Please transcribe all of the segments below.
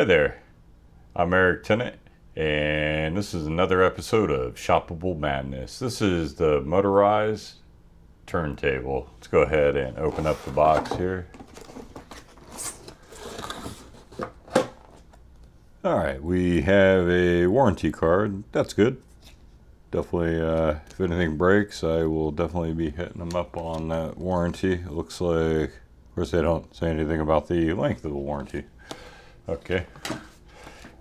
Hi there, I'm Tennant, and this is another episode of Shoppable Madness. This is the Motorized Turntable. Let's go ahead and open up the box here. Alright, we have a warranty card. That's good. Definitely, if anything breaks, I will definitely be hitting them up on that warranty. It looks like, of course, they don't say anything about the length of the warranty. Okay.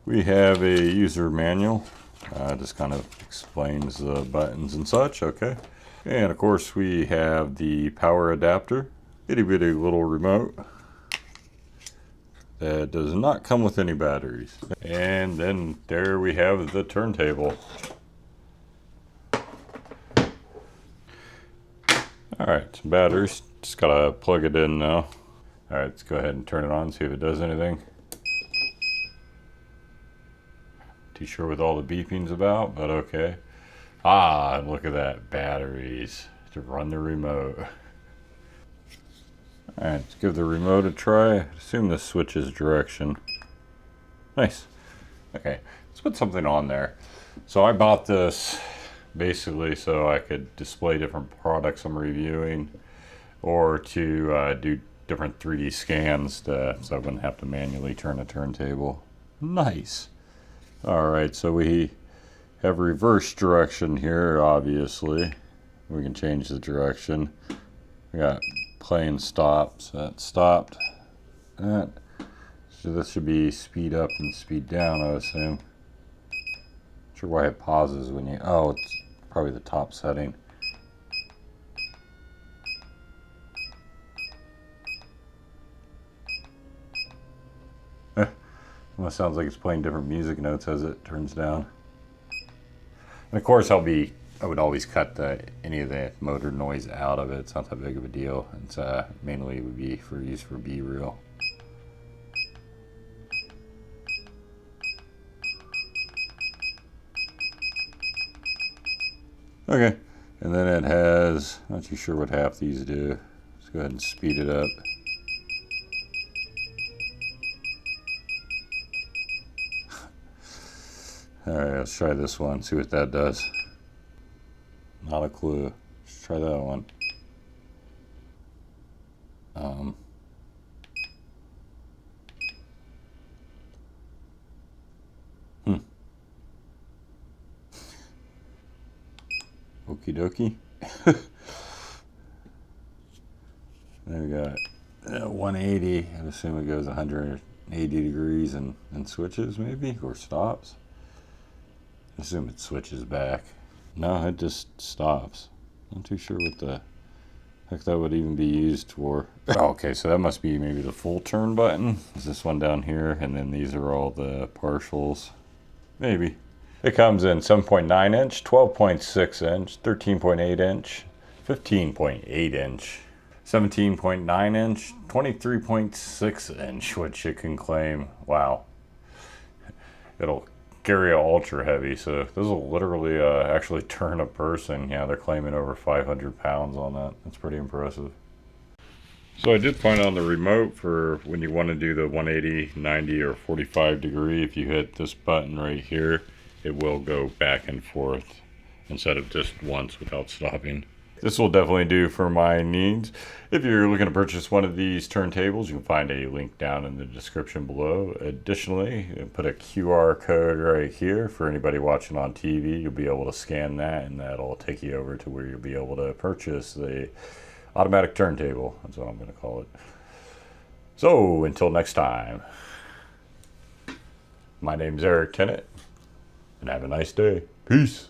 We have a user manual. Just kind of explains the buttons and such. Okay. And of course, we have the power adapter. Itty bitty little remote that does not come with any batteries. And then there we have the turntable. Alright, some batteries. Just gotta plug it in now. Alright, let's go ahead and turn it on, see if it does anything. Too sure what all the beeping's about, but okay. Ah, look at that, batteries to run the remote. Alright, let's give the remote a try. I assume this switches direction. Nice. Okay, let's put something on there. So I bought this basically so I could display different products I'm reviewing, or to do different 3D scans so I wouldn't have to manually turn a turntable. Nice. Alright, so we have reverse direction here, obviously. We can change the direction. We got play and stop, so that stopped. That. So this should be speed up and speed down, I assume. Not sure why it pauses when you... Oh, it's probably the top setting. Almost sounds like it's playing different music notes as it turns down. And of course, I would always cut any of the motor noise out of it. It's not that big of a deal. It's mainly would be used for B-reel. Okay, and then it has, not too sure what half these do. Let's go ahead and speed it up. Alright, let's try this one, see what that does. Not a clue. Let's try that one. Okie dokie. There we got 180. I assume it goes 180 degrees and switches maybe, or stops. I assume it switches back. No, it just stops. Not too sure what the heck that would even be used for. Oh, okay, so that must be maybe the full turn button. Is this one down here, and then these are all the partials. Maybe. It comes in 7.9 inch, 12.6 inch, 13.8 inch, 15.8 inch, 17.9 inch, 23.6 inch, which it can claim. Wow. It'll carry a ultra heavy, so this will literally actually turn a person. Yeah, they're claiming over 500 pounds on that. That's pretty impressive. So I did find on the remote for when you want to do the 180, 90, or 45 degree, if you hit this button right here, it will go back and forth instead of just once without stopping. This will definitely do for my needs. If you're looking to purchase one of these turntables, you can find a link down in the description below. Additionally, put a QR code right here for anybody watching on TV. You'll be able to scan that, and that'll take you over to where you'll be able to purchase the automatic turntable. That's what I'm going to call it. So, until next time, my name's Tennant, and have a nice day. Peace.